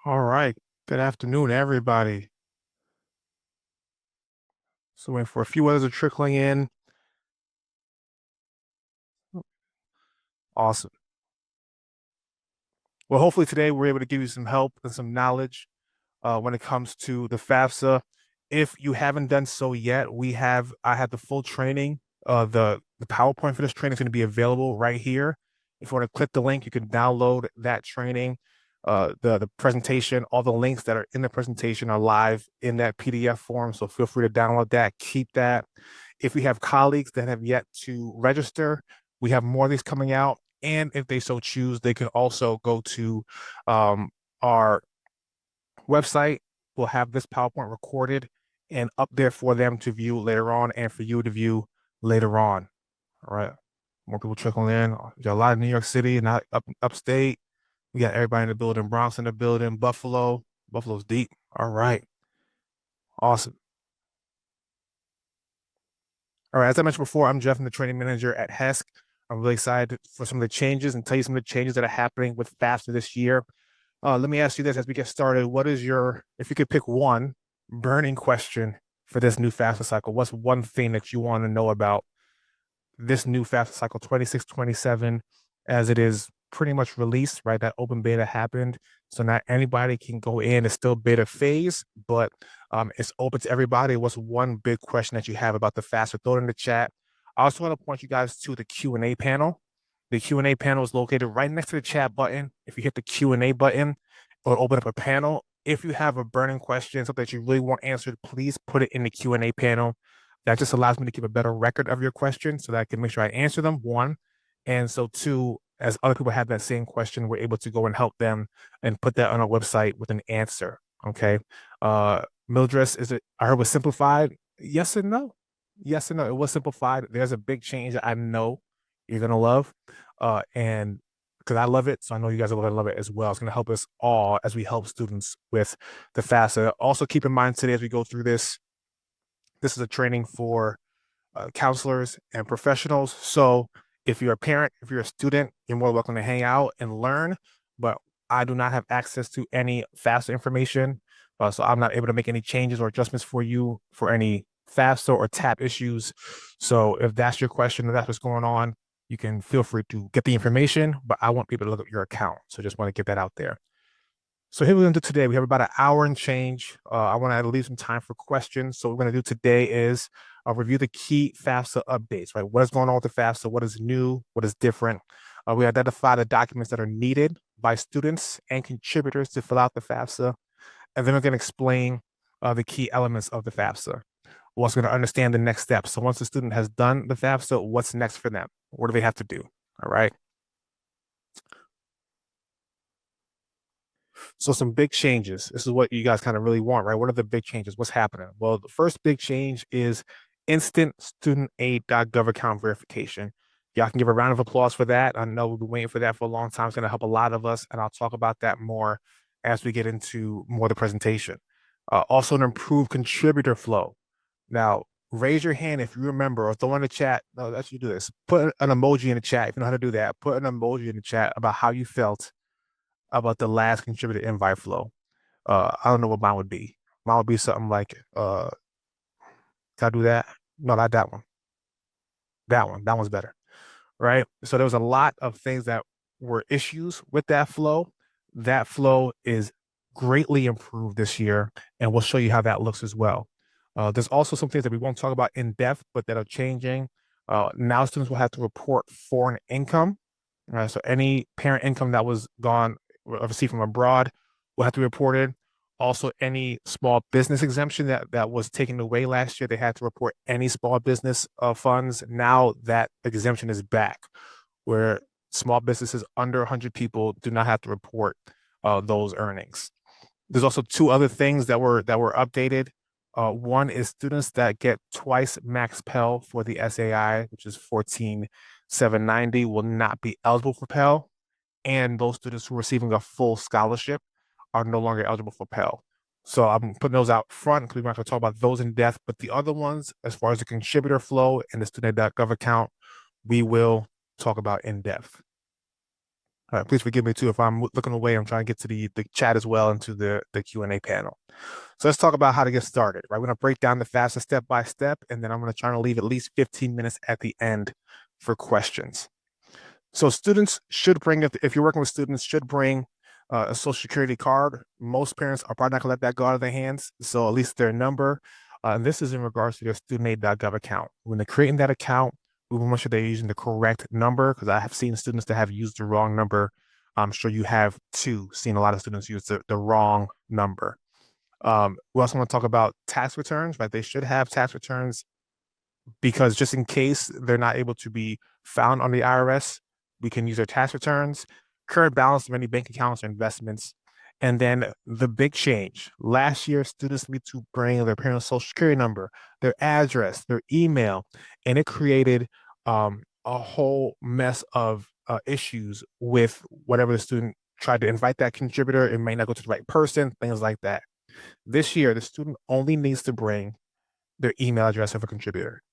All right. Good afternoon, everybody. So waiting for a few others are trickling in. Awesome. Well, hopefully today we're able to give you some help and some knowledge when it comes to the FAFSA. If you haven't done so yet, I have the full training. The PowerPoint for this training is going to be available right here. If you want to click the link, you can download that training. The presentation, all the links that are in the presentation are live in that PDF form. So feel free to download that, keep that. If we have colleagues that have yet to register, we have more of these coming out. And if they so choose, they can also go to our website. We'll have this PowerPoint recorded and up there for them to view later on and for you to view later on. All right. More people trickling in. We got a lot of New York City, not upstate. We got everybody in the building. Bronx in the building. Buffalo. Buffalo's deep. All right. Awesome. All right. As I mentioned before, I'm Jeff. I'm the training manager at HESC. I'm really excited for some of the changes and tell you some of the changes that are happening with FAFSA this year. Let me ask you this as we get started. What is if you could pick one burning question for this new FAFSA cycle, what's one thing that you want to know about this new FAFSA cycle 26, 27, as it is pretty much released, right? That open beta happened. So not anybody can go in. It's still beta phase, but it's open to everybody. What's one big question that you have about the FAFSA? Throw it in the chat. I also want to point you guys to the Q&A panel. The Q&A panel is located right next to the chat button. If you hit the Q&A button, it'll open up a panel. If you have a burning question, something that you really want answered, please put it in the Q&A panel. That just allows me to keep a better record of your question so that I can make sure I answer them, one. And so two, as other people have that same question, we're able to go and help them and put that on our website with an answer. Okay. Mildress, I heard was simplified. Yes and no. Yes and no. It was simplified. There's a big change that I know you're gonna love. And because I love it, so I know you guys are gonna love it as well. It's gonna help us all as we help students with the FAFSA. Also, keep in mind today as we go through this, this is a training for counselors and professionals. So if you're a parent, if you're a student, you're more welcome to hang out and learn. But I do not have access to any FAFSA information. So I'm not able to make any changes or adjustments for you for any FAFSA or TAP issues. So if that's your question, if that's what's going on, you can feel free to get the information, but I want people to look at your account. So just want to get that out there. So here we're going to do today. We have about an hour and change. I want to leave some time for questions. So what we're going to do today is review the key FAFSA updates, right? What is going on with the FAFSA? What is new? What is different? We identify the documents that are needed by students and contributors to fill out the FAFSA. And then we're going to explain the key elements of the FAFSA. We're also going to understand the next steps. So once the student has done the FAFSA, what's next for them? What do they have to do? All right. So some big changes. This is what you guys kind of really want, right? What are the big changes? What's happening? Well, the first big change is instant student aid.gov account verification. Y'all can give a round of applause for that. I know we've been waiting for that for a long time. It's going to help a lot of us, and I'll talk about that more as we get into more of the presentation. Also, an improved contributor flow. Now, raise your hand if you remember, or throw in the chat. No, that's you do this. Put an emoji in the chat if you know how to do that. Put an emoji in the chat about how you felt about the last contributor invite flow. I don't know what mine would be. Mine would be something like, can I do that? No, not that one. That one. That one's better. Right. So there was a lot of things that were issues with that flow. That flow is greatly improved this year, and we'll show you how that looks as well. There's also some things that we won't talk about in depth, but that are changing. Now students will have to report foreign income. So any parent income that was gone received from abroad will have to be reported. Also, any small business exemption that was taken away last year, they had to report any small business funds. Now that exemption is back, where small businesses under 100 people do not have to report those earnings. There's also two other things that were updated. One is students that get twice max Pell for the SAI, which is 14,790, will not be eligible for Pell, and those students who are receiving a full scholarship are no longer eligible for Pell. So I'm putting those out front because we're not going to talk about those in depth. But the other ones, as far as the contributor flow and the student.gov account, we will talk about in depth. Please forgive me too if I'm looking away. I'm trying to get to the chat as well and to the Q&A panel. So let's talk about how to get started, right? We're going to break down the FAFSA step by step, and then I'm going to try to leave at least 15 minutes at the end for questions. So students should bring, if you're working with students, should bring a social security card. Most parents are probably not going to let that go out of their hands. So at least their number. And this is in regards to their student.aid.gov account. When they're creating that account, we want to make sure they're using the correct number, because I have seen students that have used the wrong number. I'm sure you have too, seen a lot of students use the wrong number. We also want to talk about tax returns, right? They should have tax returns, because just in case they're not able to be found on the IRS, we can use their tax returns, current balance of any bank accounts or investments. And then the big change. Last year, students need to bring their parents' social security number, their address, their email, and it created a whole mess of issues with whatever the student tried to invite that contributor. It may not go to the right person, things like that. This year, the student only needs to bring their email address of a contributor.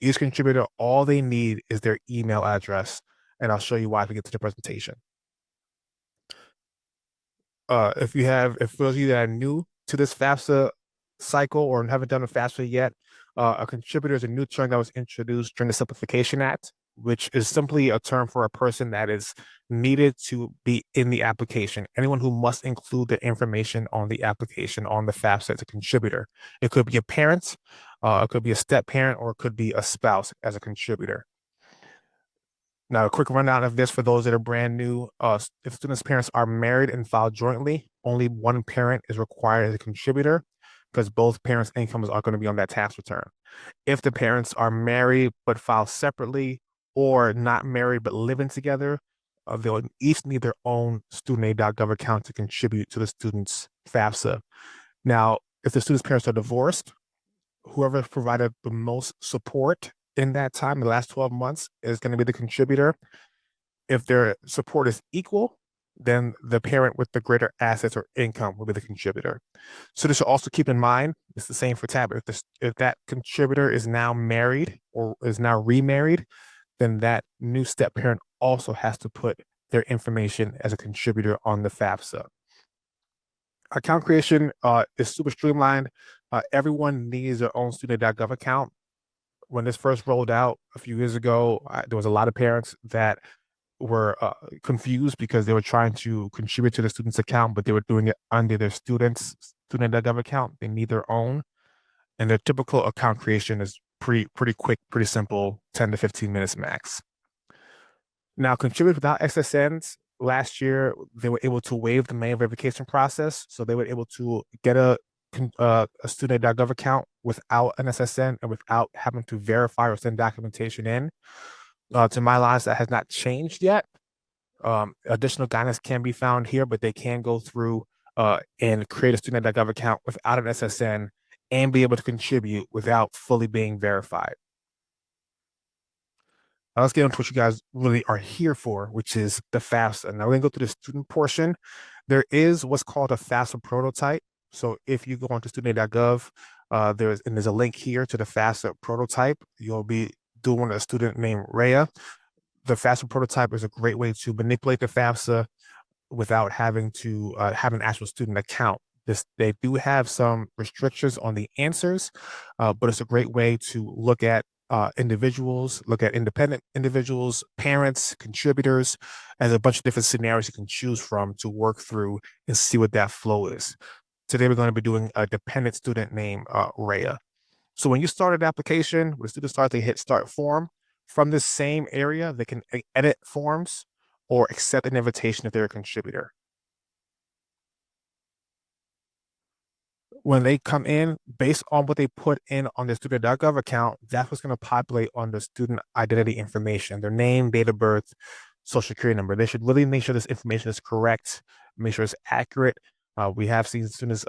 Each contributor, all they need is their email address, and I'll show you why if we get to the presentation. If those of you that are new to this FAFSA cycle or haven't done a FAFSA yet, a contributor is a new term that was introduced during the Simplification Act, which is simply a term for a person that is needed to be in the application. Anyone who must include the information on the application on the FAFSA as a contributor. It could be a parent, it could be a step parent, or it could be a spouse as a contributor. Now, a quick rundown of this for those that are brand new. If students' parents are married and filed jointly, only one parent is required as a contributor, because both parents' incomes are going to be on that tax return. If the parents are married but filed separately, or not married but living together, they'll each need their own student.aid.gov account to contribute to the student's FAFSA. Now, if the student's parents are divorced, whoever provided the most support in that time, the last 12 months, is going to be the contributor. If their support is equal, then the parent with the greater assets or income will be the contributor. So this should also keep in mind, it's the same for TAB. If that contributor is now married or is now remarried, then that new step parent also has to put their information as a contributor on the FAFSA. Account creation is super streamlined. Everyone needs their own student.gov account. When this first rolled out a few years ago, there was a lot of parents that were confused because they were trying to contribute to the student's account, but they were doing it under their student.gov account. They need their own, and their typical account creation is pretty quick, pretty simple, 10 to 15 minutes max. Now, contributors without SSNs, last year they were able to waive the manual verification process, so they were able to get a student.gov account without an SSN and without having to verify or send documentation in. To my knowledge, that has not changed yet. Additional guidance can be found here, but they can go through and create a student.gov account without an SSN and be able to contribute without fully being verified. Now let's get into what you guys really are here for, which is the FAFSA. Now we're going to go through the student portion. There is what's called a FAFSA prototype. So if you go onto student.gov, there's a link here to the FAFSA prototype. You'll be doing a student named Rhea. The FAFSA prototype is a great way to manipulate the FAFSA without having to have an actual student account. They do have some restrictions on the answers, but it's a great way to look at individuals, look at independent individuals, parents, contributors, and a bunch of different scenarios you can choose from to work through and see what that flow is. Today, we're going to be doing a dependent student named Rhea. So when you start an application, when students start, they hit start form. From this same area, they can edit forms or accept an invitation if they're a contributor. When they come in, based on what they put in on their student.gov account, that's what's going to populate on the student identity information, their name, date of birth, social security number. They should really make sure this information is correct, make sure it's accurate. We have seen students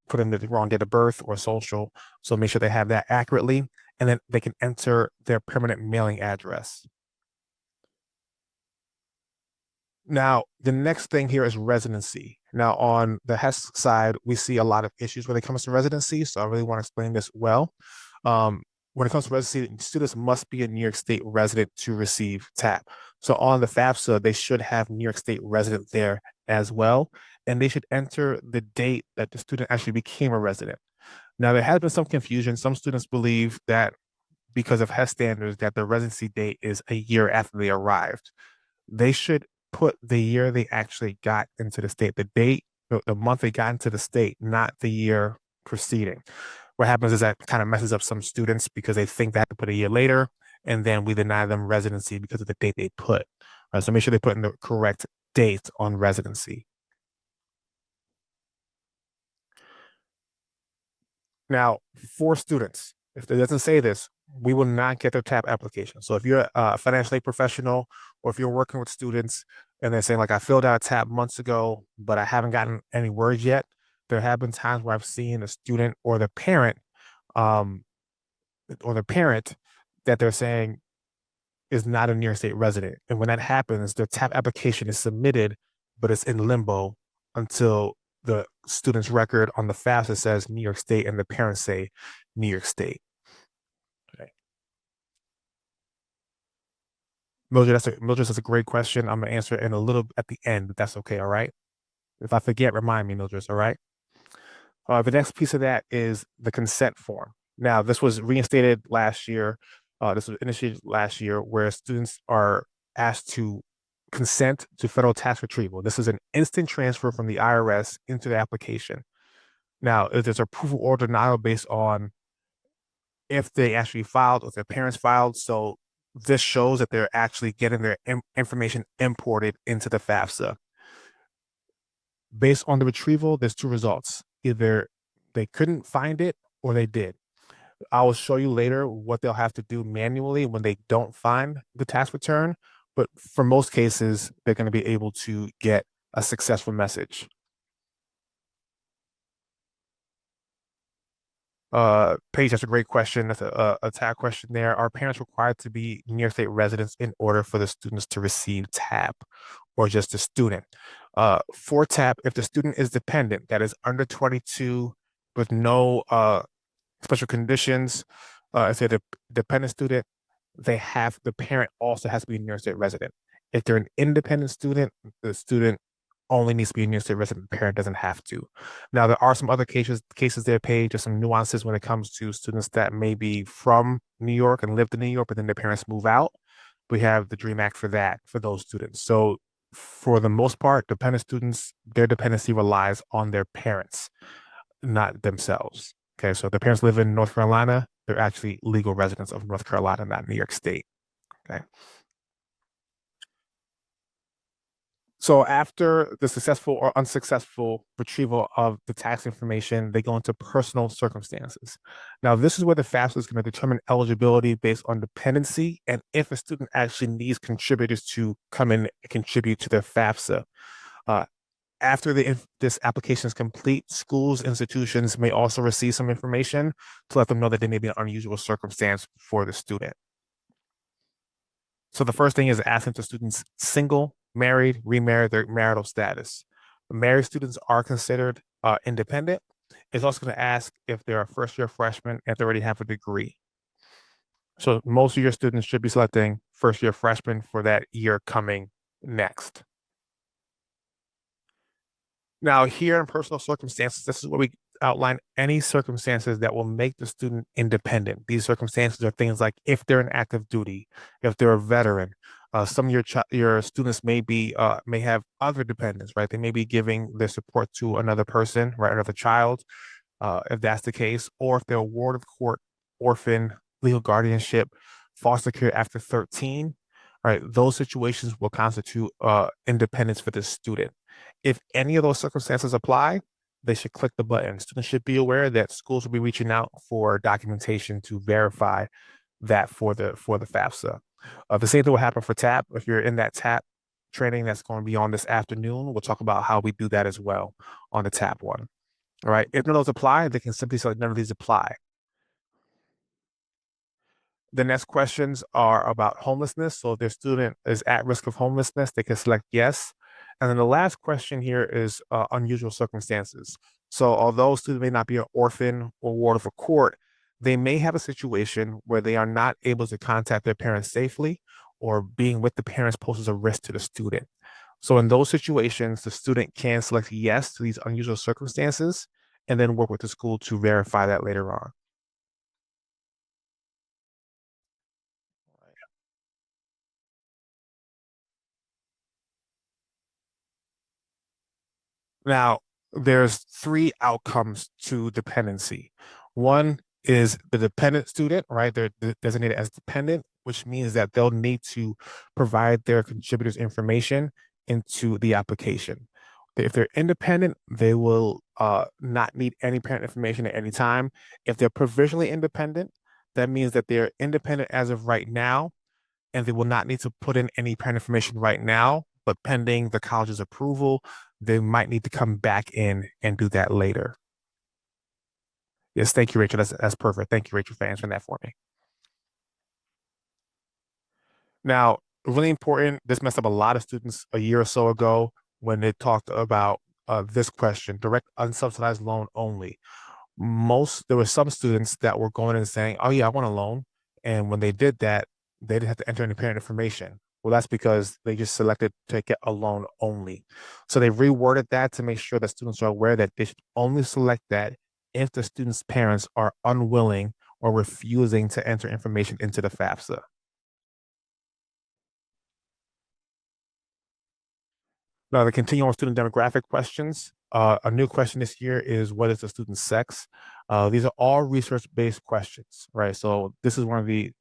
put in the wrong date of birth or social, so make sure they have that accurately, and then they can enter their permanent mailing address. Now, the next thing here is residency. Now, on the HESC side, we see a lot of issues when it comes to residency, so I really want to explain this well. When it comes to residency, students must be a New York State resident to receive TAP. So on the FAFSA, they should have New York State resident there as well, and they should enter the date that the student actually became a resident. Now, there has been some confusion. Some students believe that because of HESC standards, that the residency date is a year after they arrived. They should put the year they actually got into the state, the date, the month they got into the state, not the year preceding. What happens is that kind of messes up some students because they think they have to put a year later, and then we deny them residency because of the date they put. Right, so make sure they put in the correct date on residency. Now, for students, if it doesn't say this, we will not get their TAP application. So if you're a financial aid professional or if you're working with students and they're saying, like, I filled out a TAP months ago, but I haven't gotten any words yet, there have been times where I've seen a student um, or the parent that they're saying is not a New York State resident. And when that happens, their TAP application is submitted, but it's in limbo until the student's record on the FAFSA says New York State and the parents say New York State. Okay. Mildred, that's a great question. I'm gonna answer it in a little at the end, but that's okay, all right? If I forget, remind me, Mildred, all right? The next piece of that is the consent form. Now, this was reinstated last year. This was initiated last year, where students are asked to consent to federal tax retrieval. This is an instant transfer from the IRS into the application. Now, if there's approval or denial based on if they actually filed, if their parents filed. So this shows that they're actually getting their information imported into the FAFSA. Based on the retrieval, there's two results. Either they couldn't find it or they did. I will show you later what they'll have to do manually when they don't find the tax return. But for most cases, they're going to be able to get a successful message. Paige, that's a great question. That's a TAP question there. Are parents required to be New York State residents in order for the students to receive TAP or just the student? For TAP, if the student is dependent, that is under 22 with no special conditions, if they're a dependent student, the parent also has to be a New York State resident. If they're an independent student, the student only needs to be a New York State resident. The parent doesn't have to. Now, there are some other cases there, Paige, just some nuances when it comes to students that may be from New York and lived in New York, but then their parents move out. We have the DREAM Act for that, for those students. So for the most part, dependent students, their dependency relies on their parents, not themselves. Okay, so if the parents live in North Carolina, they're actually legal residents of North Carolina, not New York State. Okay. So after the successful or unsuccessful retrieval of the tax information, they go into personal circumstances. Now, this is where the FAFSA is going to determine eligibility based on dependency and if a student actually needs contributors to come in and contribute to their FAFSA. Uh, after this application is complete, schools, institutions may also receive some information to let them know that there may be an unusual circumstance for the student. So the first thing is asking if the student's single, married, remarried, their marital status. Married students are considered independent. It's also going to ask if they're a first-year freshman and if they already have a degree. So most of your students should be selecting first-year freshmen for that year coming next. Now, here in personal circumstances, this is where we outline any circumstances that will make the student independent. These circumstances are things like if they're in active duty, if they're a veteran. Some of your students may have other dependents, right? They may be giving their support to another person, right, another child, if that's the case, or if they're a ward of court, orphan, legal guardianship, foster care after 13. Right, those situations will constitute independence for the student. If any of those circumstances apply, they should click the button. Students should be aware that schools will be reaching out for documentation to verify that for the FAFSA. The same thing will happen for TAP. If you're in that TAP training that's going to be on this afternoon, we'll talk about how we do that as well on the TAP one. All right. If none of those apply, they can simply select none of these apply. The next questions are about homelessness. So if their student is at risk of homelessness, they can select yes. And then the last question here is unusual circumstances. So although a student may not be an orphan or ward of a court, they may have a situation where they are not able to contact their parents safely, or being with the parents poses a risk to the student. So in those situations, the student can select yes to these unusual circumstances and then work with the school to verify that later on. Now, there's three outcomes to dependency. One is the dependent student, right? They're designated as dependent, which means that they'll need to provide their contributors' information into the application. If they're independent, they will not need any parent information at any time. If they're provisionally independent, that means that they're independent as of right now, and they will not need to put in any parent information right now, but pending the college's approval, they might need to come back in and do that later. Yes, thank you, Rachel. That's perfect. Thank you, Rachel, for answering that for me. Now, really important, this messed up a lot of students a year or so ago when they talked about this question, direct unsubsidized loan only. There were some students that were going and saying, "Oh yeah, I want a loan," and when they did that, they didn't have to enter any parent information. Well, that's because they just selected to get a loan only. So they reworded that to make sure that students are aware that they should only select that if the student's parents are unwilling or refusing to enter information into the FAFSA. Now, to continue on student demographic questions, a new question this year is what is the student's sex? These are all research-based questions, right? So this is one of the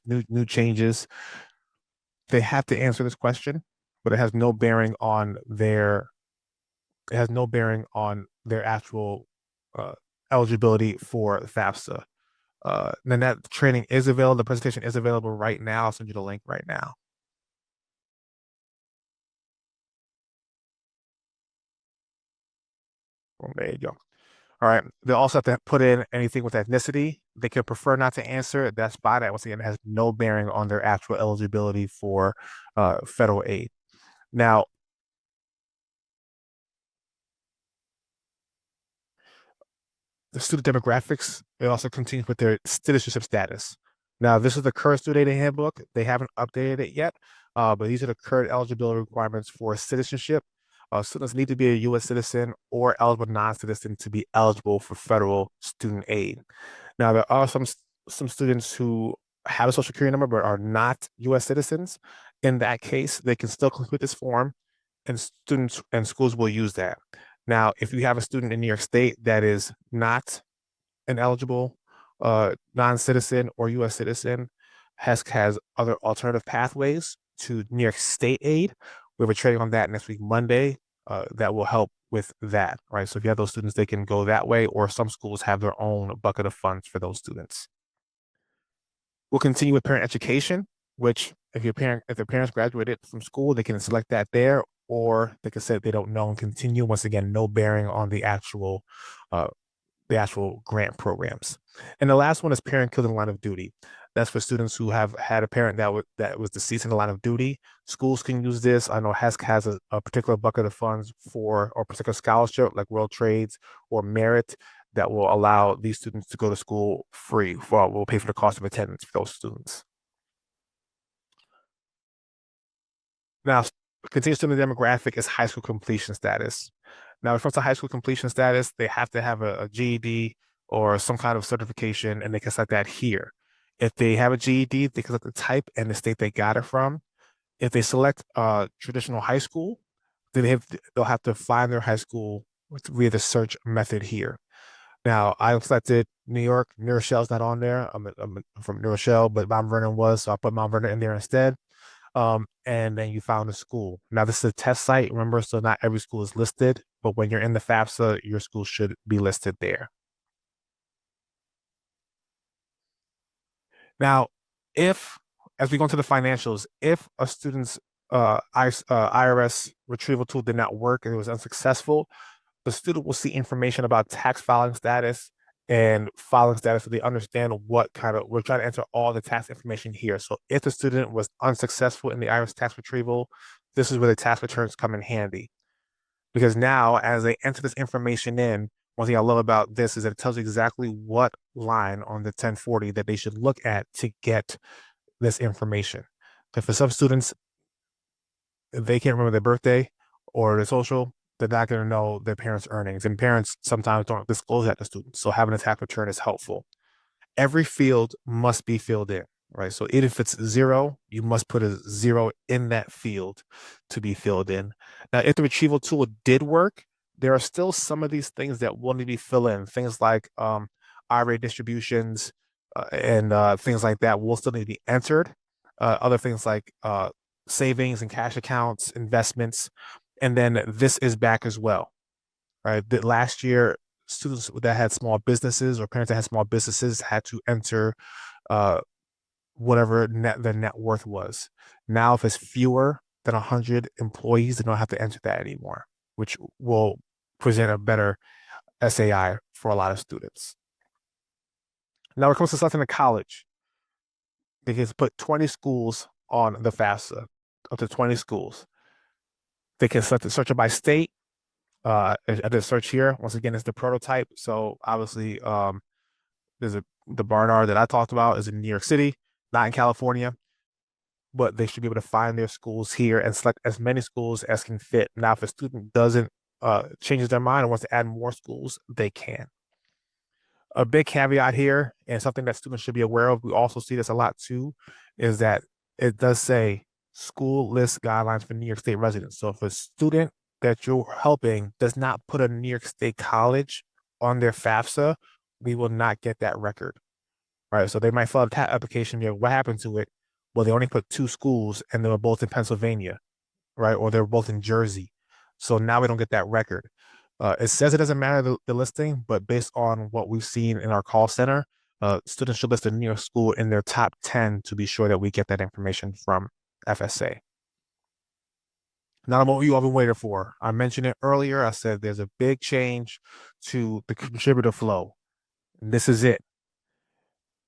new changes. They have to answer this question, but it has no bearing on their actual uh, eligibility for FAFSA. Then that training is available. The presentation is available right now. I'll send you the link right now. Well, there you go. All right. They also have to put in anything with ethnicity. They could prefer not to answer. That's fine. That once again has no bearing on their actual eligibility for federal aid. Now, the student demographics, it also continues with their citizenship status. Now, this is the current student aid handbook. They haven't updated it yet, but these are the current eligibility requirements for citizenship. Students need to be a U.S. citizen or eligible non-citizen to be eligible for federal student aid. Now, there are some students who have a social security number but are not U.S. citizens. In that case, they can still complete this form, and students and schools will use that. Now, if you have a student in New York State that is not an eligible non-citizen or U.S. citizen, HESC has other alternative pathways to New York State aid. We have a training on that next week, Monday, that will help with that, right? So if you have those students, they can go that way, or some schools have their own bucket of funds for those students. We'll continue with parent education, which if their parents graduated from school, they can select that there, or they can say they don't know and continue. Once again, no bearing on uh, the actual grant programs. And the last one is parent killed in the line of duty. That's for students who have had a parent that was deceased in the line of duty. Schools can use this. I know HESC has a particular bucket of funds for or particular scholarship like World Trades or Merit that will allow these students to go to school free. Will pay for the cost of attendance for those students. Now, continues to the demographic is high school completion status. Now, when it comes to high school completion status, they have to have a GED or some kind of certification, and they can select that here. If they have a GED, they can select the type and the state they got it from. If they select traditional high school, then they'll have to find their high school via the search method here. Now, I selected New York. New Rochelle's not on there. I'm from New Rochelle, but Mount Vernon was, so I put Mount Vernon in there instead. And then you found a school. Now, this is a test site, remember, so not every school is listed, but when you're in the FAFSA, your school should be listed there. Now, if, as we go into the financials, if a student's IRS retrieval tool did not work and it was unsuccessful, the student will see information about tax filing status and filing status so they understand we're trying to enter all the tax information here. So if the student was unsuccessful in the IRS tax retrieval, this is where the tax returns come in handy. Because now, as they enter this information in, one thing I love about this is that it tells you exactly what line on the 1040 that they should look at to get this information. If for some students, they can't remember their birthday or their social, they're not going to know their parents' earnings. And parents sometimes don't disclose that to students. So having a tax return is helpful. Every field must be filled in, right? So even if it's zero, you must put a zero in that field to be filled in. Now, if the retrieval tool did work, there are still some of these things that will need to be filled in. Things like IRA distributions and things like that will still need to be entered. Other things like savings and cash accounts, investments, and then this is back as well, right? That last year, students that had small businesses or parents that had small businesses had to enter uh, whatever their net worth was. Now, if it's fewer than 100 employees, they don't have to enter that anymore, which will present a better SAI for a lot of students. Now, when it comes to selecting a college, they can put 20 schools on the FAFSA, up to 20 schools. They can select the search it by state. I did a search here. Once again, it's the prototype. So obviously, the Barnard that I talked about is in New York City, not in California, but they should be able to find their schools here and select as many schools as can fit. Now, if a student doesn't changes their mind and wants to add more schools, they can. A big caveat here, and something that students should be aware of, we also see this a lot too, is that it does say school list guidelines for New York State residents. So if a student that you're helping does not put a New York State college on their FAFSA, we will not get that record. Right. So they might fill out a application here. What happened to it? Well, they only put two schools and they were both in Pennsylvania, right? Or they were both in Jersey. So now we don't get that record. It says it doesn't matter the listing, but based on what we've seen in our call center, students should list a New York school in their top 10 to be sure that we get that information from FSA. Now, what you all been waiting for. I mentioned it earlier. I said there's a big change to the contributor flow. And this is it.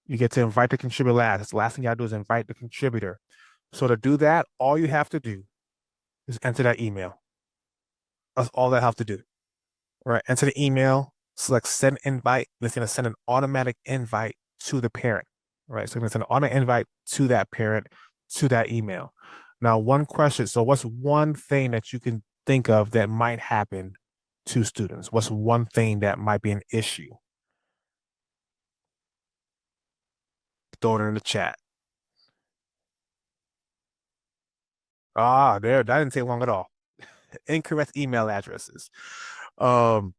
You get to invite the contributor last. The last thing you gotta do is invite the contributor. So to do that, all you have to do is enter that email. That's all they have to do. Right? Enter the email, select send invite, and it's gonna send an automatic invite to the parent. Right. So you're gonna send an automatic invite to that parent to that email. Now, one question. So what's one thing that you can think of that might happen to students? What's one thing that might be an issue? Throw it in the chat. That didn't take long at all. Incorrect email addresses. Um,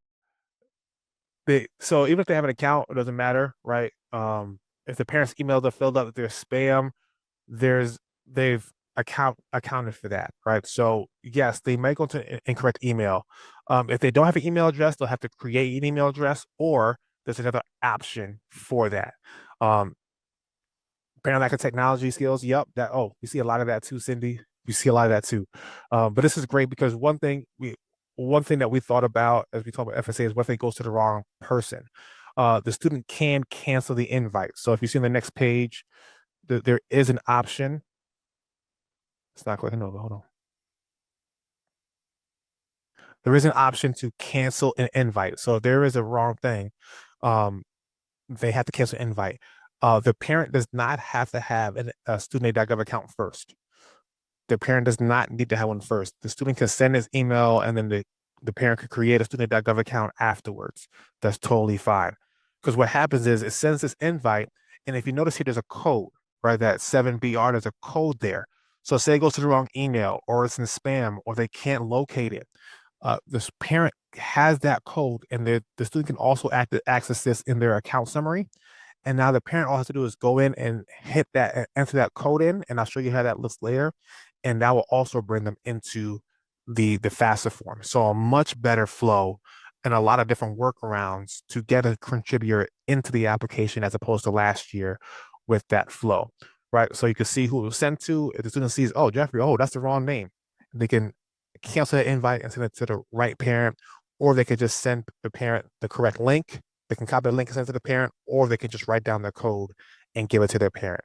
so even if they have an account, it doesn't matter, right? If the parents' emails are filled up with their spam, they've accounted for that, right? So yes, they might go to an incorrect email. If they don't have an email address, they'll have to create an email address, or there's another option for that. Apparently lack of technology skills. Yep, you see a lot of that too, Cindy. You see a lot of that too. But this is great because one thing that we thought about as we talk about FSA is what if it goes to the wrong person. The student can cancel the invite. So if you see on the next page, there is an option. It's not clicking over. Hold on. There is an option to cancel an invite. So if there is a wrong thing, they have to cancel an invite. The parent does not have to have a student.gov account first. The parent does not need to have one first. The student can send his email and then the parent could create a student.gov account afterwards. That's totally fine. Because what happens is it sends this invite, and if you notice here, there's a code, right? That 7BR, there's a code there. So say it goes to the wrong email or it's in spam or they can't locate it. This parent has that code and the student can also access this in their account summary. And now the parent all has to do is go in and hit that and enter that code in, and I'll show you how that looks later. And that will also bring them into the FAFSA form. So a much better flow and a lot of different workarounds to get a contributor into the application as opposed to last year with that flow, right? So you can see who it was sent to. If the student sees, oh, Jeffrey, oh, that's the wrong name, they can cancel that invite and send it to the right parent, or they could just send the parent the correct link. They can copy the link and send it to the parent, or they can just write down their code and give it to their parent.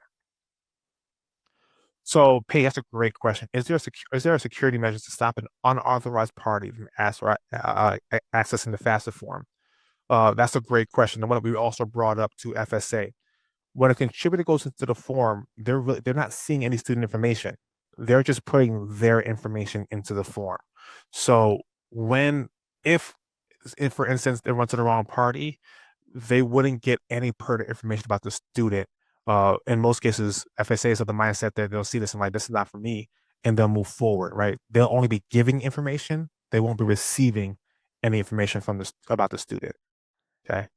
So, Paige, that's a great question. Is there a security measure to stop an unauthorized party from accessing the FAFSA form? That's a great question. The one that we also brought up to FSA. When a contributor goes into the form, they're not seeing any student information. They're just putting their information into the form. So when if if for instance they run to the wrong party, they wouldn't get any pertinent information about the student. In most cases, FSAs have the mindset that they'll see this and like, this is not for me, and they'll move forward, right? They'll only be giving information. They won't be receiving any information from about the student. Okay.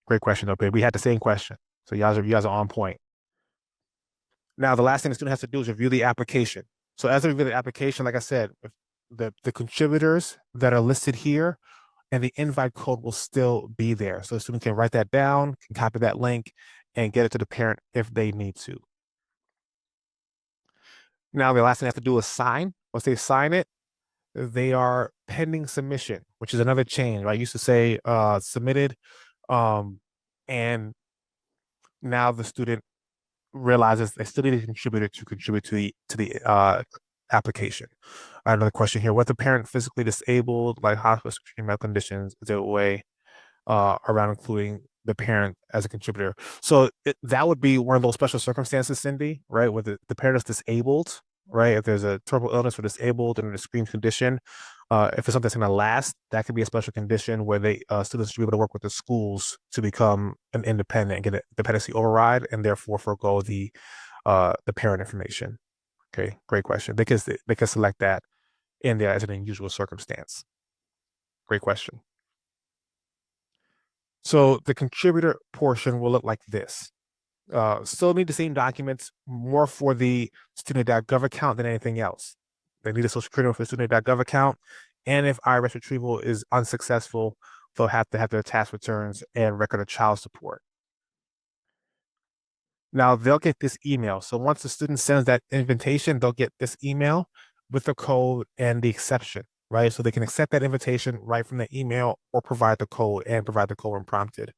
Great question, though, babe. We had the same question. So you guys are on point. Now, the last thing the student has to do is review the application. So as they review the application, like I said, if the contributors that are listed here and the invite code will still be there. So the student can write that down, can copy that link, and get it to the parent if they need to. Now, the last thing they have to do is sign. Once they sign it, they are pending submission, which is another change. I used to say submitted, and now the student realizes they still need a contributor to contribute to the application. I have another question here. What the parent physically disabled, like hospice or medical conditions, is there a way around including the parent as a contributor? So that would be one of those special circumstances, Cindy, right? Where the parent is disabled, right? If there's a terminal illness or disabled and an extreme condition, if it's something that's going to last, that could be a special condition where they students should be able to work with the schools to become an independent and get a dependency override, and therefore forego the parent information. Okay, great question. They can select that in there as an unusual circumstance. Great question. So the contributor portion will look like this. Still need the same documents, more for the student.gov account than anything else. They need a social security for the student.gov account. And if IRS retrieval is unsuccessful, they'll have to have their tax returns and record of child support. Now they'll get this email. So once the student sends that invitation, they'll get this email with the code and the exception, right? So they can accept that invitation right from the email or provide the code when prompted.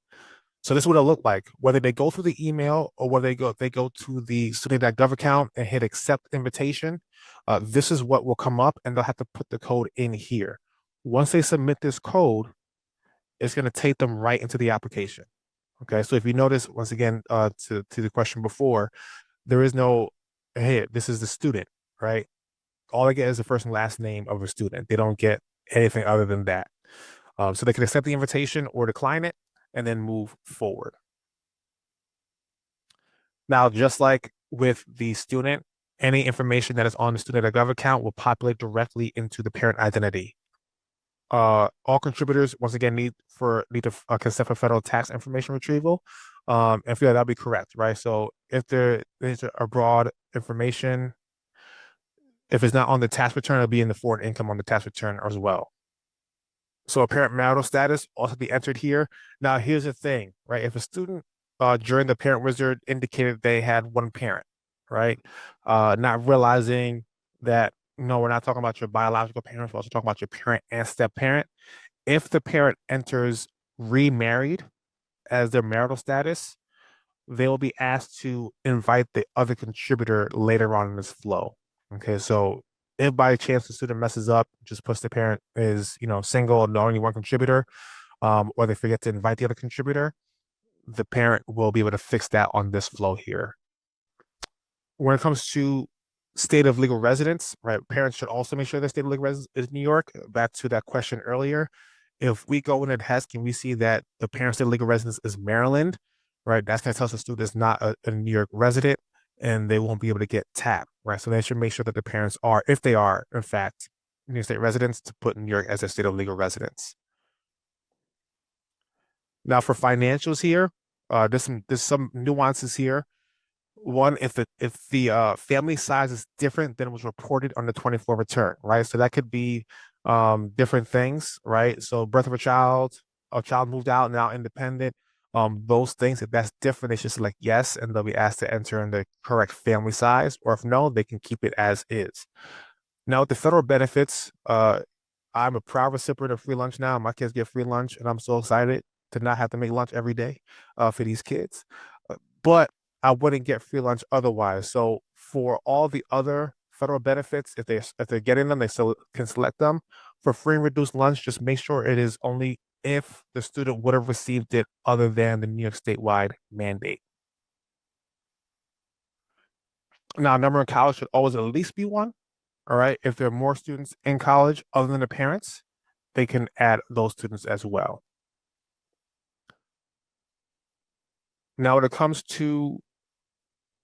So this is what it'll look like, whether they go through the email or whether they go to the student.gov account and hit accept invitation. This is what will come up, and they'll have to put the code in here. Once they submit this code, it's going to take them right into the application. Okay, so if you notice, once again, to the question before, there is no, hey, this is the student, right? All they get is the first and last name of a student. They don't get anything other than that. So they can accept the invitation or decline it and then move forward. Now, just like with the student, any information that is on the student.gov account will populate directly into the parent identity. All contributors, once again, need to consent for federal tax information retrieval. And feel that'll be correct, right? So if there is a broad information, if it's not on the tax return, it'll be in the foreign income on the tax return as well. So a parent marital status also be entered here. Now, here's the thing, right? If a student during the parent wizard indicated they had one parent, right? Not realizing that, no, we're not talking about your biological parents, we're also talking about your parent and step parent. If the parent enters remarried as their marital status, they will be asked to invite the other contributor later on in this flow. Okay, so if by chance the student messes up, just puts the parent is, single and only one contributor, or they forget to invite the other contributor, the parent will be able to fix that on this flow here. When it comes to state of legal residence, right, parents should also make sure their state of legal residence is New York. Back to that question earlier, if we go in at HESC and we see that the parent's state of legal residence is Maryland, right, that's going to tell us the student is not a New York resident, and they won't be able to get tapped, right? So they should make sure that the parents are, if they are, in fact, New York State residents, to put New York as their state of legal residence. Now for financials here, there's some nuances here. One, if the family size is different than was reported on the 24 return, right? So that could be different things, right? So birth of a child moved out, now independent. Those things, if that's different, they should select yes, and they'll be asked to enter in the correct family size, or if no, they can keep it as is. Now, with the federal benefits, I'm a proud recipient of free lunch now. My kids get free lunch, and I'm so excited to not have to make lunch every day for these kids. But I wouldn't get free lunch otherwise. So for all the other federal benefits, if they're getting them, they still can select them. For free and reduced lunch, just make sure it is only if the student would have received it other than the New York statewide mandate. Now, number in college should always at least be one. All right. If there are more students in college other than the parents, they can add those students as well. Now, when it comes to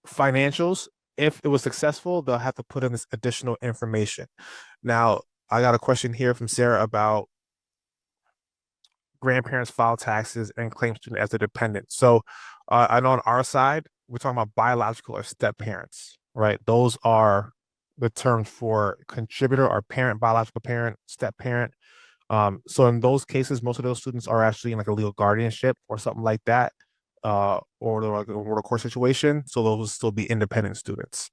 financials, if it was successful, they'll have to put in this additional information. Now, I got a question here from Sarah about grandparents file taxes and claim student as a dependent. So I know on our side, we're talking about biological or step parents, right? Those are the terms for contributor or parent, biological parent, step parent. So in those cases, most of those students are actually in like a legal guardianship or something like that, or like a court situation. So those will still be independent students.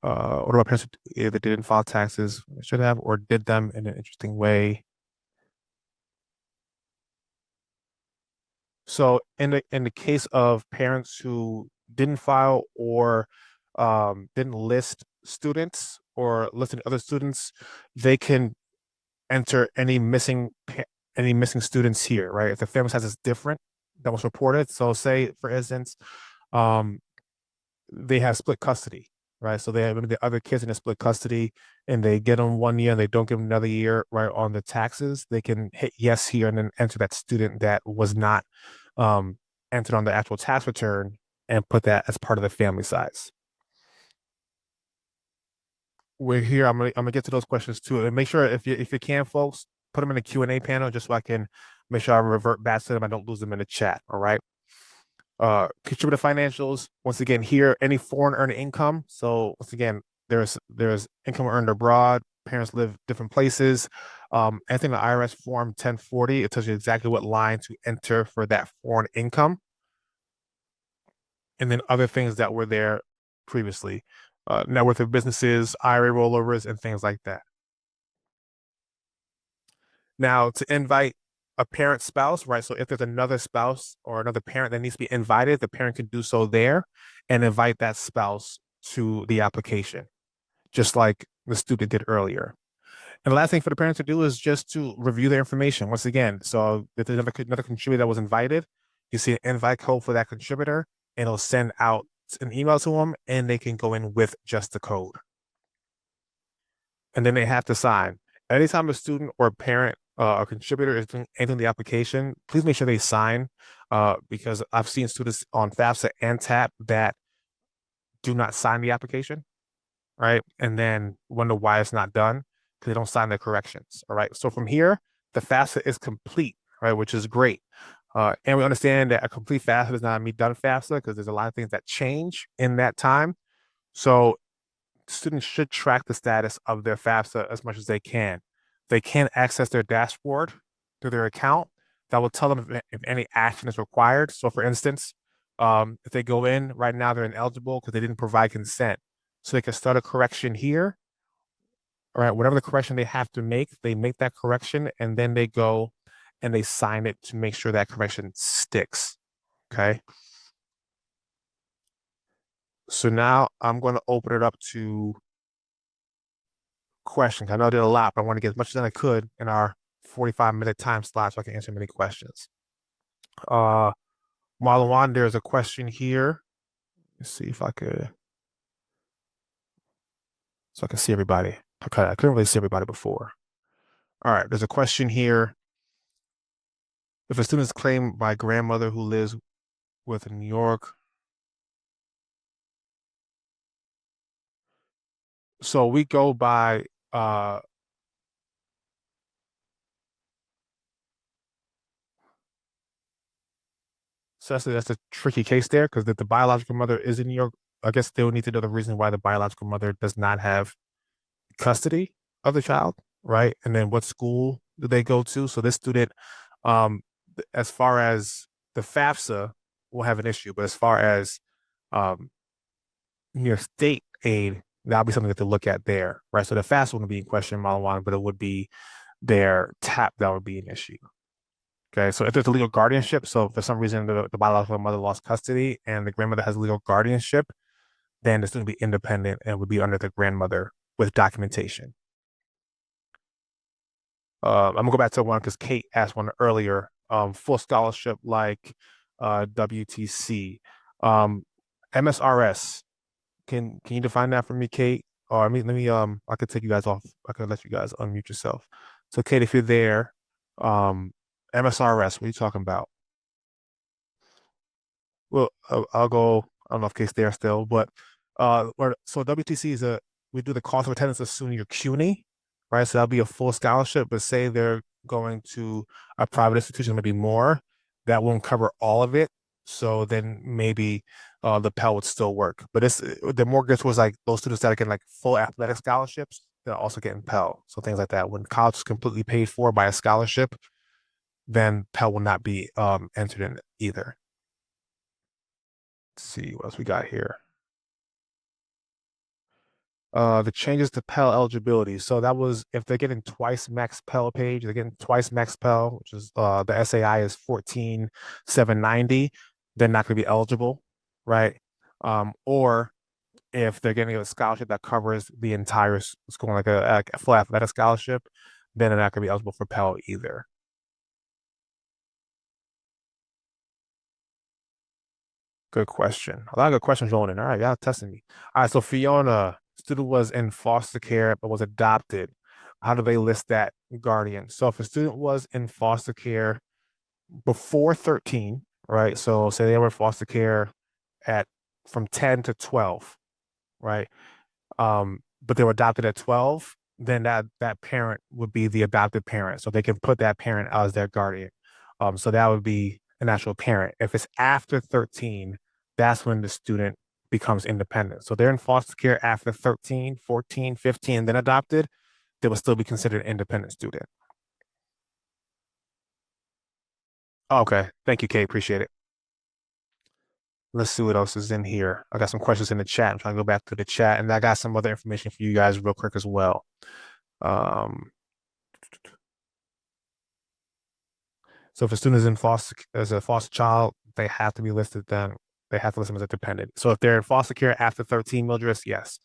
What about parents who either didn't file taxes, should have, or did them in an interesting way? So in the case of parents who didn't file or didn't list students or listed other students, they can enter any missing students here, right? If the family size is different that was reported, so say for instance, um, they have split custody, right? So they have maybe the other kids in a split custody, and they get them 1 year and they don't give them another year, right? On the taxes, they can hit yes here and then enter that student that was not um, entered on the actual tax return and put that as part of the family size. We're here. I'm gonna get to those questions too, and make sure if you can, folks, put them in the Q&A panel just so I can make sure I revert back to them. I don't lose them in the chat. All right. Contributor financials. Once again, here any foreign earned income. So once again, there's income earned abroad. Parents live different places. Anything the IRS form 1040, it tells you exactly what line to enter for that foreign income, and then other things that were there previously, net worth of businesses, IRA rollovers, and things like that. Now, to invite a parent spouse, right? So if there's another spouse or another parent that needs to be invited, the parent can do so there and invite that spouse to the application, just like the student did earlier. And the last thing for the parents to do is just to review their information once again. So if there's another contributor that was invited, you see an invite code for that contributor, and it'll send out an email to them, and they can go in with just the code. And then they have to sign. Anytime a student or a parent, a contributor is entering the application, please make sure they sign, because I've seen students on FAFSA and TAP that do not sign the application, right? And then wonder why it's not done because they don't sign the corrections. All right. So from here, the FAFSA is complete, right? Which is great. And we understand that a complete FAFSA does not mean done FAFSA because there's a lot of things that change in that time. So students should track the status of their FAFSA as much as they can. They can access their dashboard through their account. That will tell them if any action is required. So, for instance, if they go in right now, they're ineligible because they didn't provide consent. So they can start a correction here. All right, whatever the correction they have to make, they make that correction and then they go and they sign it to make sure that correction sticks. Okay. So now I'm going to open it up to questions. I know I did a lot, but I want to get as much as I could in our 45-minute time slot so I can answer many questions. Marlon, there's a question here. Let's see if I could, so I can see everybody. Okay, I couldn't really see everybody before. All right, there's a question here. If a student is claimed by grandmother who lives with New York, so we go by so that's a tricky case there because the biological mother is in New York. I guess they would need to know the reason why the biological mother does not have custody of the child, right? And then what school do they go to? So this student, um, as far as the FAFSA, will have an issue, but as far as um, New York State aid, that'll be something that to look at there, right? So the FAFSA wouldn't be in question, Malawan, but it would be their TAP that would be an issue. Okay, so if there's a legal guardianship, so for some reason the biological mother lost custody and the grandmother has legal guardianship, then the student would be independent and would be under the grandmother with documentation. I'm gonna go back to one because Kate asked one earlier. Full scholarship like WTC, um, MSRS. Can you define that for me, Kate? Or I mean, let me I could take you guys off. I could let you guys unmute yourself. So, Kate, if you're there, um, MSRS, what are you talking about? Well, I'll go. I don't know if Kate's there still, but so WTC is we do the cost of attendance assuming you're CUNY, right? So that'll be a full scholarship, but say they're going to a private institution, maybe more, that won't cover all of it. So then maybe the Pell would still work. But it's the more gets was like those students that are getting like full athletic scholarships, they're also getting Pell. So things like that. When college is completely paid for by a scholarship, then Pell will not be entered in either. Let's see what else we got here. The changes to Pell eligibility. So that was if they're getting twice max Pell page, they're getting twice max Pell, which is the SAI is 14,790, they're not going to be eligible, right? Or if they're getting a scholarship that covers the entire school, like a full athletic scholarship, then they're not going to be eligible for Pell either. Good question. A lot of good questions rolling in. All right, y'all testing me. All right, so Fiona, student was in foster care but was adopted. How do they list that guardian? So if a student was in foster care before 13, right? So say they were in foster care at from 10 to 12, right? But they were adopted at 12, then that parent would be the adopted parent. So they can put that parent as their guardian. So that would be an actual parent. If it's after 13, that's when the student becomes independent. So they're in foster care after 13, 14, 15, then adopted, they will still be considered an independent student. Okay. Thank you, Kate. Appreciate it. Let's see what else is in here. I got some questions in the chat. I'm trying to go back to the chat, and I got some other information for you guys real quick as well. Um, so if a student is in foster as a foster child, they have to be listed then. They have to list them as a dependent. So if they're in foster care after 13, Mildred, yes.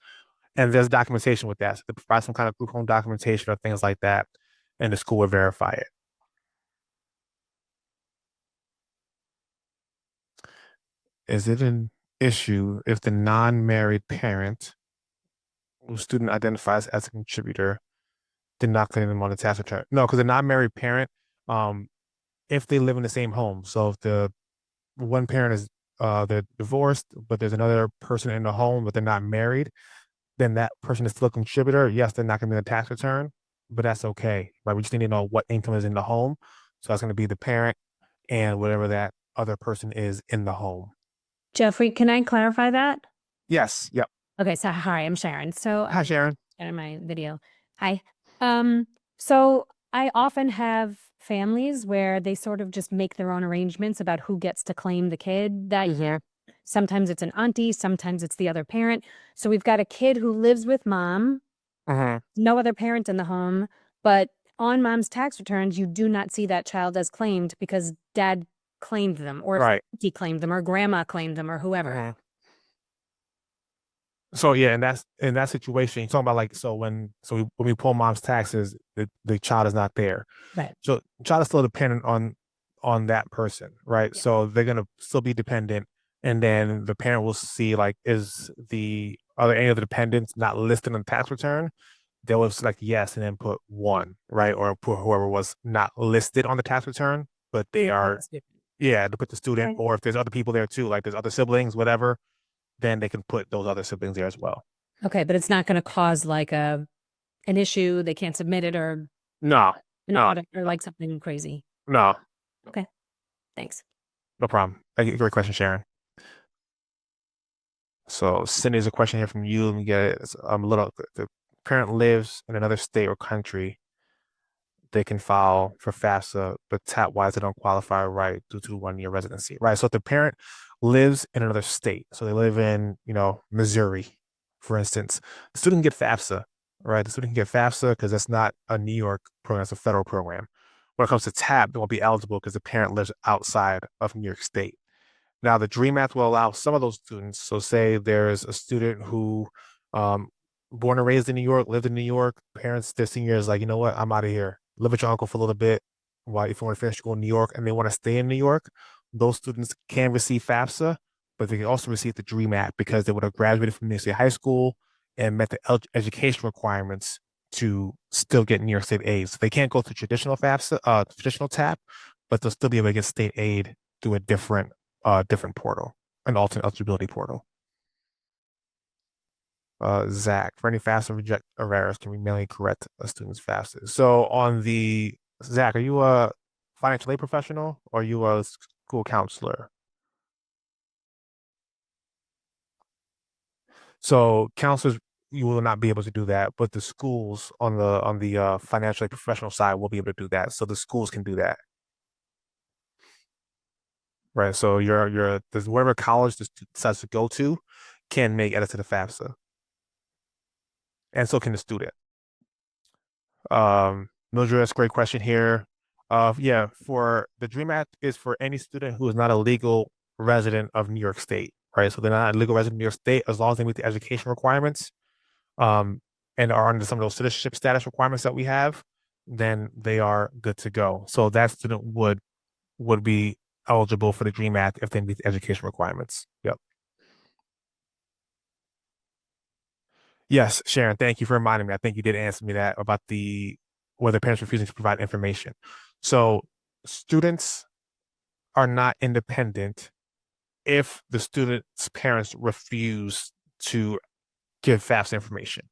And there's documentation with that. So they provide some kind of group home documentation or things like that, and the school will verify it. Is it an issue if the non-married parent whose student identifies as a contributor did not claim them on the tax return? No, because the non-married parent, um, if they live in the same home, so if the one parent is they're divorced, but there's another person in the home, but they're not married, then that person is still a contributor. Yes, they're not going to be in the tax return, but that's okay, right? We just need to know what income is in the home. So that's going to be the parent and whatever that other person is in the home. Jeffrey, can I clarify that? Yes. Yep. Okay, so hi, I'm Sharon. So Hi, Sharon. in my video. Hi. So I often have families where they sort of just make their own arrangements about who gets to claim the kid that year. Sometimes it's an auntie, sometimes it's the other parent. So we've got a kid who lives with mom, no other parent in the home, but on mom's tax returns, you do not see that child as claimed because dad claimed them, or Right. he claimed them, or grandma claimed them, or whoever. So yeah, and that's in that situation, you're talking about like when we pull mom's taxes, the child is not there. Right. So the child is still dependent on that person, right? Yeah. So they're gonna still be dependent, and then the parent will see like are there any of the dependents not listed on the tax return? They will select yes and then put one, right? Or put whoever was not listed on the tax return, but they are to put the student, or if there's other people there too, like there's other siblings, whatever, then they can put those other siblings there as well. Okay, but it's not going to cause like an issue. They can't submit it or No, an no, audit or like something crazy. no, Okay, thanks. no problem. Thank you. Great question, Sharon. So Cindy's a question here from you. Let me get it. It's, the parent lives in another state or country. They can file for FAFSA, but TAP-wise, they don't qualify right due to 1 year residency, right? So if the parent lives in another state, so they live in, Missouri, for instance, the student can get FAFSA, right? The student can get FAFSA because that's not a New York program, it's a federal program. When it comes to TAP, they won't be eligible because the parent lives outside of New York State. Now, the DREAM Act will allow some of those students. So, say there's a student who, born and raised in New York, lived in New York, parents, their senior is like, you know what, I'm out of here. live with your uncle for a little bit while if you want to finish school in New York and they want to stay in New York, those students can receive FAFSA, but they can also receive the DREAM Act because they would have graduated from New York State High School and met the education requirements to still get New York State aid. So they can't go through traditional FAFSA, traditional TAP, but they'll still be able to get state aid through a different portal, an alternate eligibility portal. Zach, for any FAFSA reject or errors, can we manually correct a student's FAFSA? So on the Zach, are you a financial aid professional or are you a school counselor? So counselors, you will not be able to do that, but the schools on the financial aid professional side will be able to do that. So the schools can do that, right? So there's whatever college the student decides to go to can make edits to the FAFSA, and so can the student. Mildred, that's a great question here. Yeah, for the DREAM Act is for any student who is not a legal resident of New York State, right? So they're not a legal resident of New York State as long as they meet the education requirements, um, and are under some of those citizenship status requirements that we have, then they are good to go. So that student would be eligible for the DREAM Act if they meet the education requirements. Yep. Yes, Sharon, thank you for reminding me. I think you did answer me that about the whether parents refusing to provide information. So students are not independent if the student's parents refuse to give FAFSA information.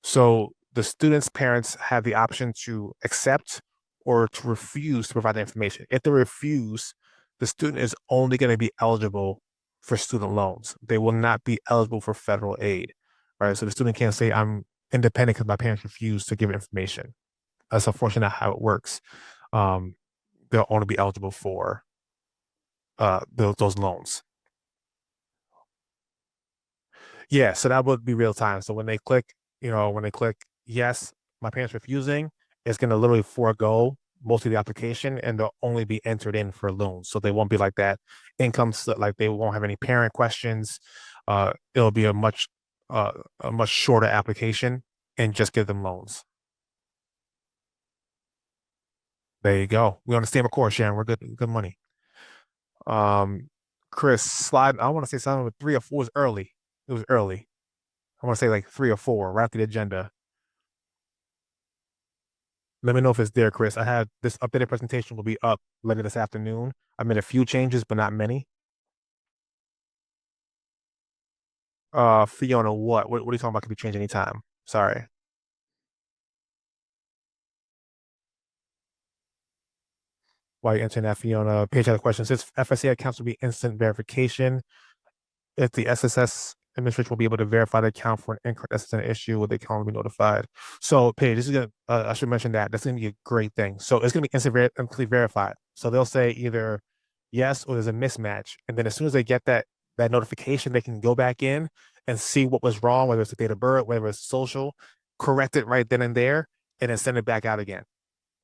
So the student's parents have the option to accept or to refuse to provide the information. If they refuse, the student is only going to be eligible for student loans. They will not be eligible for federal aid, right? So the student can't say, I'm independent because my parents refuse to give information. That's unfortunately not how it works. Um, they'll only be eligible for those loans. Yeah, so that would be real time. So when they click, when they click yes, my parents refusing, it's going to literally forego most of the application and they'll only be entered in for loans. So they won't be like that income, like they won't have any parent questions. It'll be uh, a much shorter application and just give them loans. There you go. We on the same course, Sharon. We're good money. Um, Chris, slide. I want to say something with 3 or 4 is early. It was early. I want to say like 3 or 4 right after the agenda. Let me know if it's there, Chris. I have this updated presentation will be up later this afternoon. I made a few changes, but not many. Fiona, what are you talking about? Could be changed anytime. Sorry. While you're entering that, Fiona, page had a question. Since FSA accounts will be instant verification, if the SSS administration will be able to verify the account for an incorrect SSN issue, will the account be notified? So, Paige, this is gonna I should mention that that's gonna be a great thing. So it's gonna be instantly verified. So they'll say either yes or there's a mismatch, and then as soon as they get that notification, they can go back in and see what was wrong, whether it's the date of birth, whether it's social, correct it right then and there, and then send it back out again,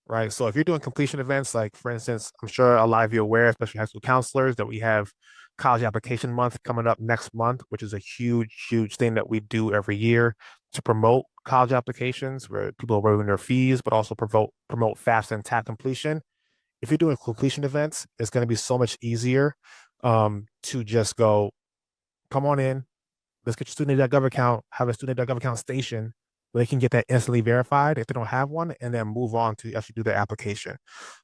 right? So if you're doing completion events, like for instance, I'm sure a lot of you are aware, especially high school counselors, that we have college application month coming up next month, which is a huge thing that we do every year to promote college applications where people are waiving their fees, but also promote fast and tap completion. If you're doing completion events, it's going to be so much easier to just go, come on in, let's get your student.gov account, have a student.gov account station where they can get that instantly verified if they don't have one, and then move on to actually do the application.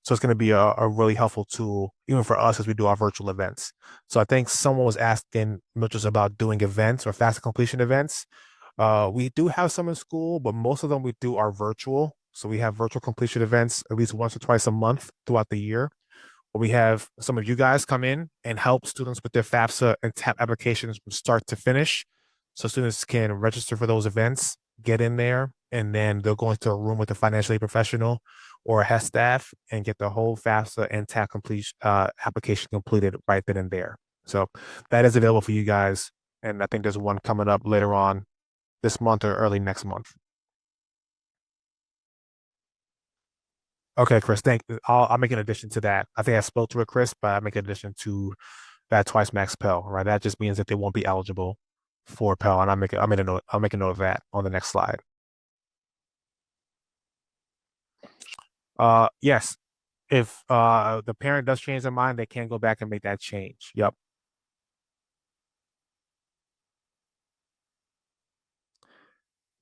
So it's going to be a really helpful tool, even for us as we do our virtual events. So I think someone was asking Mitchell about doing events or fast completion events. We do have some in school, but most of them we do are virtual. So we have virtual completion events at least once or twice a month throughout the year. We have some of you guys come in and help students with their FAFSA and TAP applications from start to finish. So students can register for those events, get in there, and then they'll go into a room with a financial aid professional or a HESC staff and get the whole FAFSA and TAP application completed right then and there. So that is available for you guys. And I think there's one coming up later on this month or early next month. Okay, Chris, thank you. I'll make an addition to that. I think I spoke to it, Chris, but I make an addition to that twice max Pell, right? That just means that they won't be eligible for Pell, and I'll make a note of that on the next slide. Yes. If the parent does change their mind, they can go back and make that change. Yep.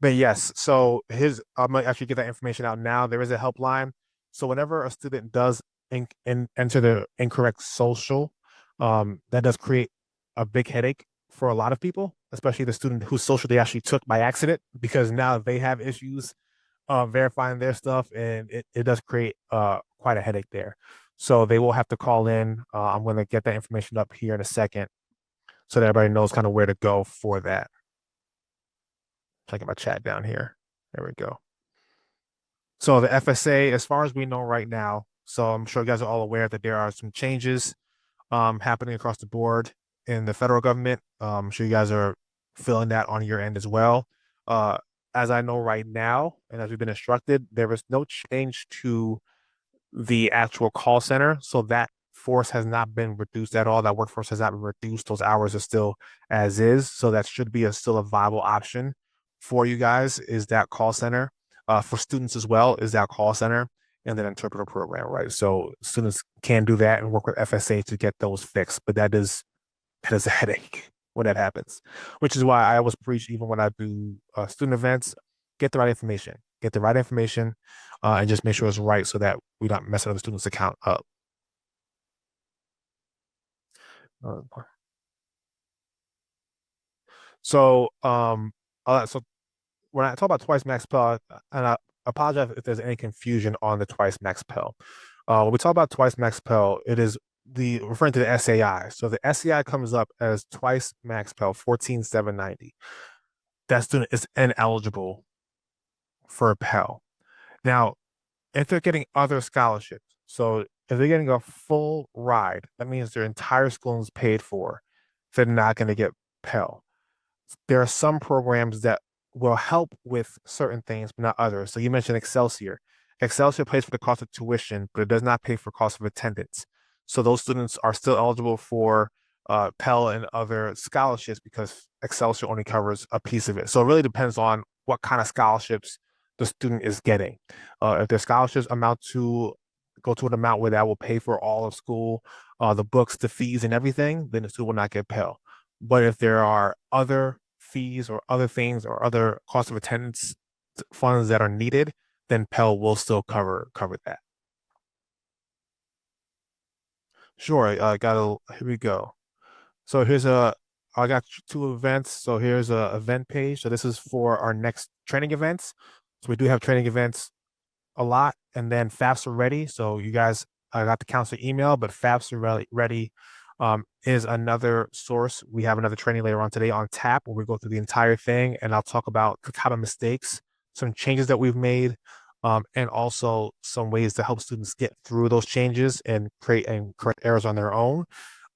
But yes, so his I'm gonna actually get that information out now. There is a helpline. So whenever a student does enter the incorrect social, that does create a big headache for a lot of people, especially the student whose social they actually took by accident, because now they have issues verifying their stuff, and it does create quite a headache there. So they will have to call in. I'm gonna get that information up here in a second so that everybody knows kind of where to go for that. Checking my chat down here. There we go. So the FSA, as far as we know right now, so I'm sure you guys are all aware that there are some changes happening across the board in the federal government. I'm sure you guys are feeling that on your end as well. Uh, as I know right now, and as we've been instructed, there is no change to the actual call center. So that force has not been reduced at all. That workforce has not been reduced. Those hours are still as is. So that should be still a viable option for you guys is that call center. For students as well is that call center and then interpreter program, right? So students can do that and work with FSA to get those fixed. But that is a headache when that happens, which is why I always preach, even when I do student events, get the right information, and just make sure it's right so that we don't mess up the student's account up. Uh, so, so when I talk about twice max Pell, and I apologize if there's any confusion on the twice max Pell. When we talk about twice max Pell, it is the referring to the SAI. So the SAI comes up as twice max Pell 14,790. That student is ineligible for a Pell. Now, if they're getting other scholarships, so if they're getting a full ride, that means their entire school is paid for. They're not going to get Pell. There are some programs that will help with certain things, but not others. So you mentioned Excelsior. Excelsior pays for the cost of tuition, but it does not pay for cost of attendance. So those students are still eligible for Pell and other scholarships because Excelsior only covers a piece of it. So it really depends on what kind of scholarships the student is getting. If their scholarships amount to go to an amount where that will pay for all of school, the books, the fees, and everything, then the student will not get Pell. But if there are other fees or other things or other cost of attendance funds that are needed, then Pell will still cover that. Sure, I got here we go. So I got two events. So here's a event page. So this is for our next training events. So we do have training events a lot, and then FAFSA ready. So you guys, I got the counselor email, but FAFSA ready is another source. We have another training later on today on tap where we go through the entire thing, and I'll talk about the common mistakes, some changes that we've made, and also some ways to help students get through those changes and create and correct errors on their own,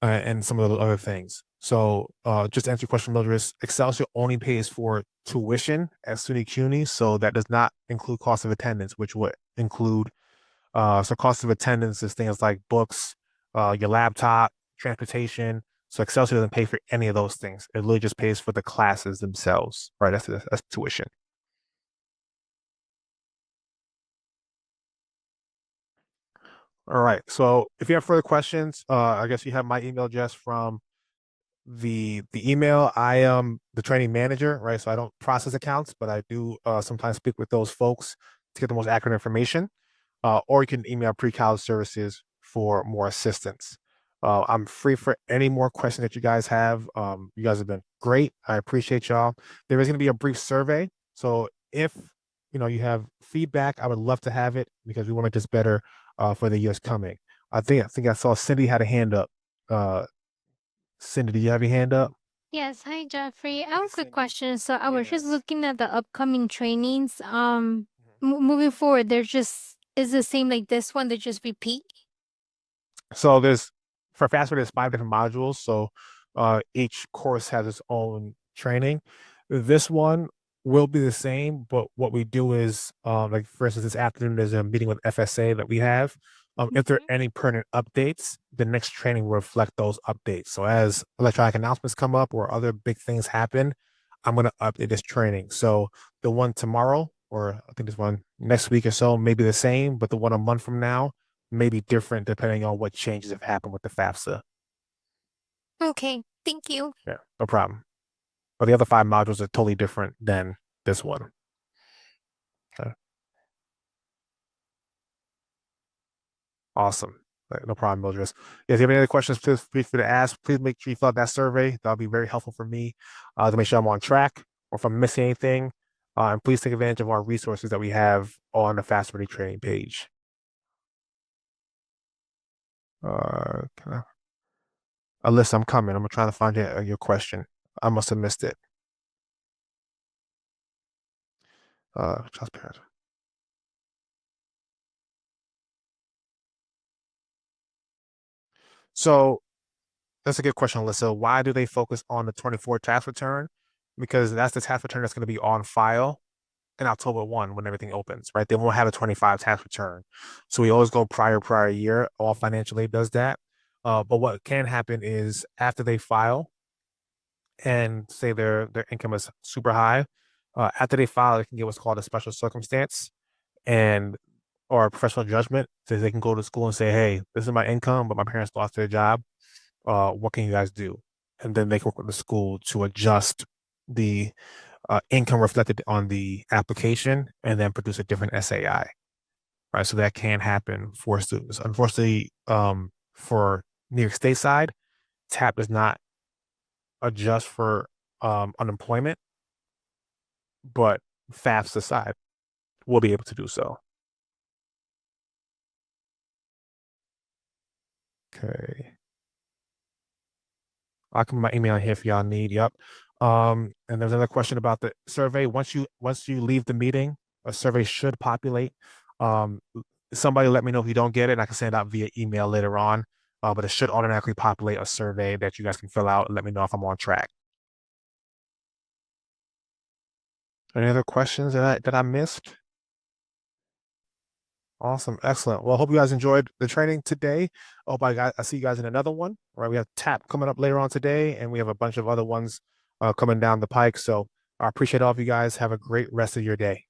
and some of those other things. So, just to answer your question, Mildred, Excelsior only pays for tuition at SUNY CUNY, so that does not include cost of attendance, which would include so cost of attendance is things like books, your laptop, transportation. So Excelsior doesn't pay for any of those things. It literally just pays for the classes themselves, right? That's tuition. All right. So if you have further questions, I guess you have my email address from the email. I am the training manager, right? So I don't process accounts, but I do sometimes speak with those folks to get the most accurate information. Or you can email pre-college services for more assistance. I'm free for any more questions that you guys have. You guys have been great. I appreciate y'all. There is going to be a brief survey. So if you have feedback, I would love to have it because we want to make this better for the years coming. I think I saw Cindy had a hand up. Uh, Cindy, do you have your hand up? Yes, hi Jeffrey. I have a quick Cindy. question. So I was just Yes. looking at the upcoming trainings. Moving forward, they're just is the same like this one. They just repeat. So for FAFSA, there's 5 different modules. So each course has its own training. This one will be the same, but what we do is like for instance, this afternoon there's a meeting with FSA that we have. If there are Mhm. any pertinent updates, the next training will reflect those updates. So as electronic announcements come up or other big things happen, I'm going to update this training. So the one tomorrow or I think this one next week or so may be the same, but the one a month from now may be different depending on what changes have happened with the FAFSA. Okay, thank you. Yeah, no problem. But the other 5 modules are totally different than this one. Okay. Awesome. No problem, Mildred. If you have any other questions, please feel free to ask. Please make sure you fill out that survey. That'll be very helpful for me to make sure I'm on track or if I'm missing anything. And please take advantage of our resources that we have on the Fast Ready training page. Alyssa, I'm coming. I'm trying to find your question. I must have missed it. Transparent. So that's a good question, Alyssa. Why do they focus on the 24 tax return? Because that's the tax return that's going to be on file in October 1 when everything opens, right? They won't have a 25 tax return. So we always go prior year. All financial aid does that. But what can happen is after they file and say their income is super high, after they file, they can get what's called a special circumstance and or a professional judgment. So they can go to school and say, hey, this is my income, but my parents lost their job. What can you guys do? And then they can work with the school to adjust the income reflected on the application and then produce a different SAI, right? So that can happen for students. Unfortunately, for New York State side, TAP does not adjust for unemployment, but FAFSA side will be able to do so. Okay. I'll come my email here if y'all need. Yep. And there's another question about the survey. Once you leave the meeting, a survey should populate. Somebody let me know if you don't get it, and I can send it out via email later on. But it should automatically populate a survey that you guys can fill out and let me know if I'm on track. Any other questions that I missed? Awesome, excellent. Well, I hope you guys enjoyed the training today. I hope I see you guys in another one. All right, we have TAP coming up later on today, and we have a bunch of other ones coming down the pike. So I appreciate all of you guys. Have a great rest of your day.